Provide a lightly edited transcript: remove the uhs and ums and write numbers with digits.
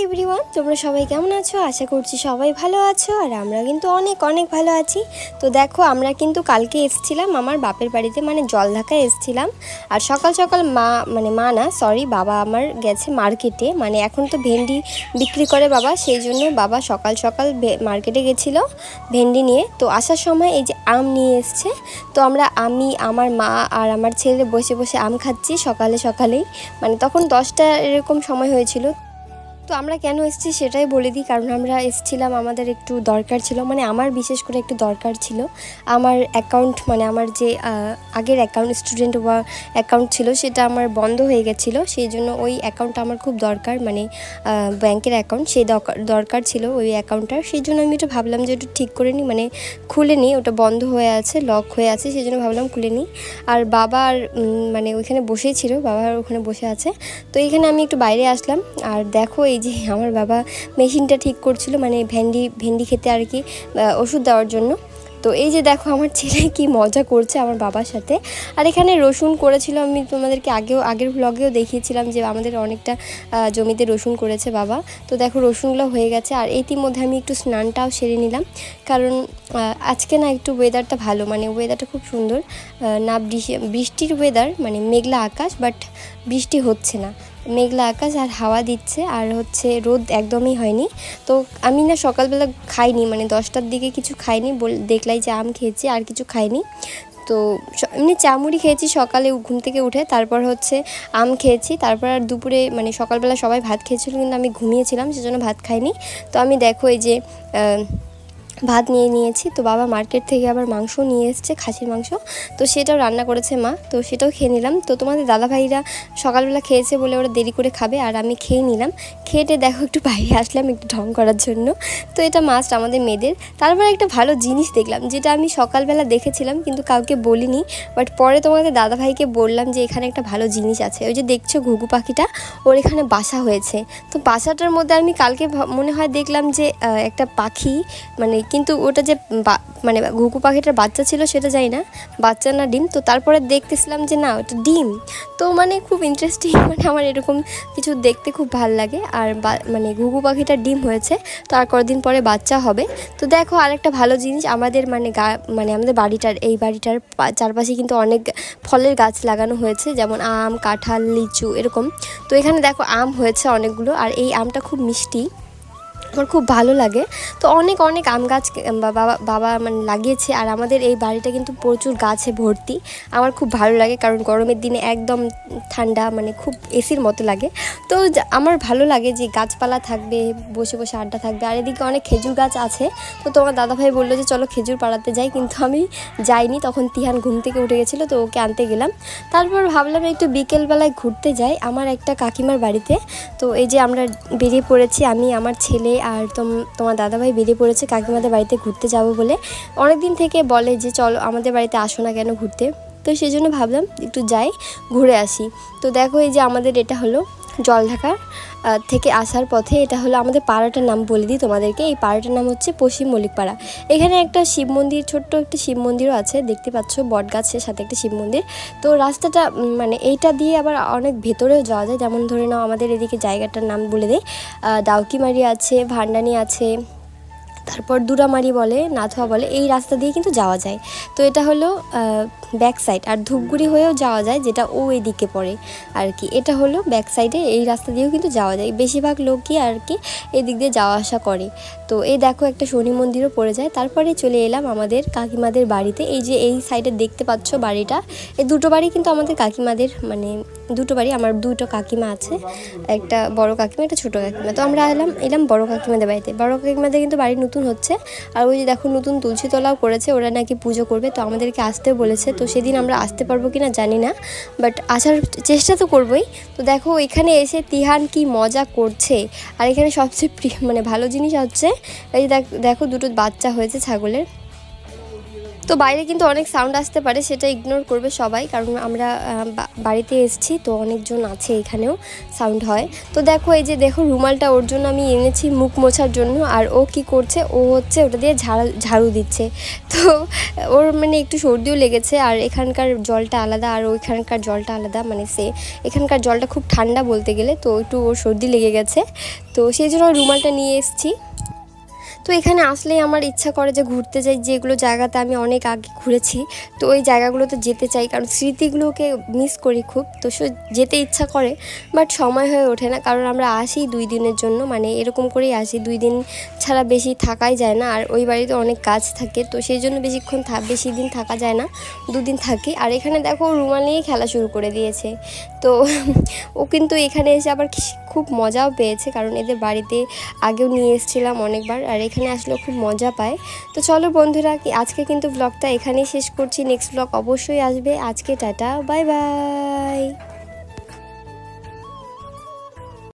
Everyone, তোমরা সবাই কেমন আছো? আশা করছি সবাই ভালো আছো, আর আমরা কিন্তু অনেক অনেক ভালো আছি। তো দেখো, আমরা কিন্তু কালকে এসেছিলাম আমার বাপের বাড়িতে, মানে জলঢাকায় এসেছিলাম। আর সকাল সকাল বাবা আমার গেছে মার্কেটে, মানে এখন তো ভেন্ডি বিক্রি করে বাবা, সেই জন্য বাবা সকাল সকাল মার্কেটে গেছিলো ভেন্ডি নিয়ে। তো আসার সময় এই যে আম নিয়ে এসছে, তো আমি আমার মা আর আমার ছেলে বসে বসে আম খাচ্ছি সকালেই, মানে তখন 10টা এরকম সময় হয়েছিল। তো আমরা কেন এসেছি সেটাই বলে দিই, কারণ আমরা এসেছিলাম, আমাদের একটু দরকার ছিল, মানে আমার বিশেষ করে একটু দরকার ছিল। আমার অ্যাকাউন্ট, মানে আমার যে আগের অ্যাকাউন্ট, স্টুডেন্ট বা অ্যাকাউন্ট ছিল, সেটা আমার বন্ধ হয়ে গেছিলো, সেই জন্য ওই অ্যাকাউন্টটা আমার খুব দরকার, মানে ব্যাংকের অ্যাকাউন্ট, সেই দরকার ছিল ওই অ্যাকাউন্টটার। সেই জন্য আমি একটু ভাবলাম যে একটু ঠিক করে নিই, মানে খুলে নিই, ওটা বন্ধ হয়ে আছে, লক হয়ে আছে, সেই জন্য ভাবলাম খুলে নিই। আর বাবার মানে ওইখানে বসেই ছিল, বাবার ওখানে বসে আছে। তো এইখানে আমি একটু বাইরে আসলাম, আর দেখো এই যে আমার বাবা মেশিনটা ঠিক করছিল, মানে ভেন্ডি খেতে আর কি, ওষুধ দেওয়ার জন্য। তো এই যে দেখো আমার ছেলে কি মজা করছে আমার বাবার সাথে। আর এখানে রসুন করেছিল, আমি তোমাদেরকে আগের ভ্লগেও দেখিয়েছিলাম যে আমাদের অনেকটা জমিতে রসুন করেছে বাবা। তো দেখো রসুনগুলো হয়ে গেছে, আর ইতিমধ্যে আমি একটু স্নানটাও সেরে নিলাম, কারণ আজকে না একটু ওয়েদারটা ভালো, মানে ওয়েদারটা খুব সুন্দর, না বৃষ্টির ওয়েদার, মানে মেঘলা আকাশ, বাট বৃষ্টি হচ্ছে না, মেঘলা আকাশ আর হাওয়া দিচ্ছে, আর হচ্ছে রোদ একদমই হয়নি। তো আমি না সকালবেলা খাইনি, মানে 10টার দিকে কিছু খাইনি, দেখলাই যে আম খেয়েছি, আর কিছু খাইনি। তো এমনি চামুড়ি খেয়েছি সকালে ঘুম থেকে উঠে, তারপর হচ্ছে আম খেয়েছি, তারপর আর দুপুরে, মানে সকালবেলা সবাই ভাত খেয়েছিল কিন্তু আমি ঘুমিয়েছিলাম, সেজন্য ভাত খাইনি। তো আমি দেখো এই যে ভাত নিয়েছি। তো বাবা মার্কেট থেকে আবার মাংস নিয়ে এসছে, খাসির মাংস, তো সেটাও রান্না করেছে মা, তো সেটাও খেয়ে নিলাম। তো তোমাদের দাদাভাইরা সকালবেলা খেয়েছে বলে ওরা দেরি করে খাবে, আর আমি খেয়ে নিলাম। খেয়ে দেখো একটু বাইরে আসলাম একটু ঢং করার জন্য, তো এটা মাস্ট আমাদের মেয়েদের। তারপর একটা ভালো জিনিস দেখলাম, যেটা আমি সকালবেলা দেখেছিলাম কিন্তু কাউকে বলিনি, বাট পরে তোমাদের দাদাভাইকে বললাম যে এখানে একটা ভালো জিনিস আছে। ওই যে দেখছো ঘুঘু পাখিটা, ওর এখানে বাসা হয়েছে। তো বাসাটার মধ্যে আমি কালকে মনে হয় দেখলাম যে একটা পাখি, মানে কিন্তু ওটা যে মানে ঘুঘু পাখিটার বাচ্চা ছিল সেটা জানি না, বাচ্চা না ডিম। তো তারপরে দেখতেছিলাম যে না, ওটা ডিম। তো মানে খুব ইন্টারেস্টিং, মানে আমার এরকম কিছু দেখতে খুব ভালো লাগে। আর মানে ঘুঘু পাখিটার ডিম হয়েছে, তো আর কদিন পরে বাচ্চা হবে। তো দেখো আরেকটা ভালো জিনিস, আমাদের মানে আমাদের এই বাড়িটার চারপাশে কিন্তু অনেক ফলের গাছ লাগানো হয়েছে, যেমন আম, কাঁঠাল, লিচু এরকম। তো এখানে দেখো আম হয়েছে অনেকগুলো, আর এই আমটা খুব মিষ্টি, আমার খুব ভালো লাগে। তো অনেক আম গাছ বাবা মানে লাগিয়েছে, আর আমাদের এই বাড়িটা কিন্তু প্রচুর গাছে ভর্তি। আমার খুব ভালো লাগে, কারণ গরমের দিনে একদম ঠান্ডা, মানে খুব এসির মতো লাগে। তো আমার ভালো লাগে যে গাছপালা থাকবে, বসে বসে আড্ডা থাকবে। আর এদিকে অনেক খেজুর গাছ আছে। তো তোমার দাদাভাই বললো যে চলো খেজুর পাড়াতে যাই, কিন্তু আমি যাইনি, তখন তিহান ঘুম থেকে উঠে গেছিলো, তো ওকে আনতে গেলাম। তারপর ভাবলাম একটু বিকেলবেলায় ঘুরতে যাই আমার একটা কাকিমার বাড়িতে। তো এই যে আমরা বেরিয়ে পড়েছি, আমি, আমার ছেলে আর তোমার দাদাভাই বেরিয়ে পড়েছে কাকিমাদের বাড়িতে ঘুরতে যাব বলে। অনেক দিন থেকে বলে যে চলো আমাদের বাড়িতে আসো না কেন ঘুরতে, তো সেই জন্য ভাবলাম একটু যাই, ঘুরে আসি। তো দেখো এই যে আমাদের এটা হলো জলঢাকা থেকে আসার পথে, এটা হলো আমাদের পাড়াটার নাম বলে দিই তোমাদেরকে, এই পাড়াটার নাম হচ্ছে পশ্চিম মল্লিক পাড়া। এখানে একটা শিব মন্দির, ছোট্ট একটা শিব মন্দিরও আছে, দেখতে পাচ্ছ, বট গাছের সাথে একটা শিব মন্দির। তো রাস্তাটা মানে এইটা দিয়ে আবার অনেক ভেতরেও যাওয়া যায়, যেমন ধরে নাও আমাদের এদিকে জায়গাটার নাম বলে দেয়, দাউকিমারি আছে, ভান্ডানি আছে, তারপর দুরামারি বলে, নাথুয়া বলে, এই রাস্তা দিয়ে কিন্তু যাওয়া যায়। তো এটা হলো ব্যাক সাইড, আর ধূপগুড়ি হয়েও যাওয়া যায়, যেটা এদিকে পড়ে আর কি। এটা হলো ব্যাক সাইডে, এই রাস্তা দিয়েও কিন্তু যাওয়া যায়, বেশিরভাগ লোকই আর কি এদিক দিয়ে যাওয়া আসা করে। তো এই দেখো একটা শনি মন্দিরও পড়ে যায়। তারপরে চলে এলাম আমাদের কাকিমাদের বাড়িতে। এই যে এই সাইডে দেখতে পাচ্ছ বাড়িটা, এই দুটো বাড়ি কিন্তু আমাদের কাকিমাদের, মানে দুটো বাড়ি, আমার দুটো কাকিমা আছে, একটা বড় কাকিমা, একটা ছোটো কাকিমা। তো আমরা এলাম বড় কাকিমাদের বাড়িতে। বড় কাকিমাদের কিন্তু বাড়ি নতুন হচ্ছে, আর ওই যে দেখো নতুন তুলসী তলাও করেছে, ওরা নাকি পুজো করবে, তো আমাদেরকে আসতেও বলেছে। তো সেদিন আমরা আসতে পারবো কিনা জানি না, বাট আসার চেষ্টা তো করবোই। তো দেখো এখানে এসে তিহান কি মজা করছে। আর এখানে সবচেয়ে মানে ভালো জিনিস হচ্ছে এই যে দেখো দুটো বাচ্চা হয়েছে ছাগলের, তো বাইরে কিন্তু অনেক সাউন্ড আসতে পারে, সেটা ইগনোর করবে সবাই, কারণ আমরা বাড়িতে এসেছি তো অনেকজন আছে, এখানেও সাউন্ড হয়। তো দেখো এই যে দেখো রুমালটা ওর জন্য আমি এনেছি মুখ মোছার জন্য, আর ও কি করছে, ও হচ্ছে ওটা দিয়ে ঝাড়ু দিচ্ছে। তো ওর মানে একটু সর্দিও লেগেছে, আর এখানকার জলটা আলাদা আর ওইখানকার জলটা আলাদা, মানে এখানকার জলটা খুব ঠান্ডা বলতে গেলে, তো একটু ওর সর্দি লেগে গেছে, তো সেই জন্য রুমালটা নিয়ে এসেছি। তো এখানে আসলেই আমার ইচ্ছা করে যে ঘুরতে যাই, যেগুলো জায়গাতে আমি অনেক আগে ঘুরেছি, তো ওই জায়গাগুলোতে যেতে চাই, কারণ স্মৃতিগুলোকে মিস করি খুব, তো যেতে ইচ্ছা করে, বাট সময় হয়ে ওঠে না, কারণ আমরা আসি 2 দিনের জন্য, মানে এরকম করেই আসি, 2 দিন ছাড়া বেশি থাকাই যায় না, আর ওই বাড়িতে অনেক কাজ থাকে, তো সেই জন্য বেশি দিন থাকা যায় না, 2 দিন থাকি। আর এখানে দেখো রুমাল নিয়েই খেলা শুরু করে দিয়েছে। তো ও কিন্তু এখানে এসে আবার খুব মজাও পেয়েছে, কারণ এদের বাড়িতে আগেও নিয়ে এসেছিলাম অনেকবার, আর এখানে আসলে খুব মজা পায়। তো চলো বন্ধুরা, আজকে কিন্তু ব্লগটা এখানেই শেষ করছি, নেক্সট ব্লগ অবশ্যই আসবে। আজকে টাটা, বাই বাই।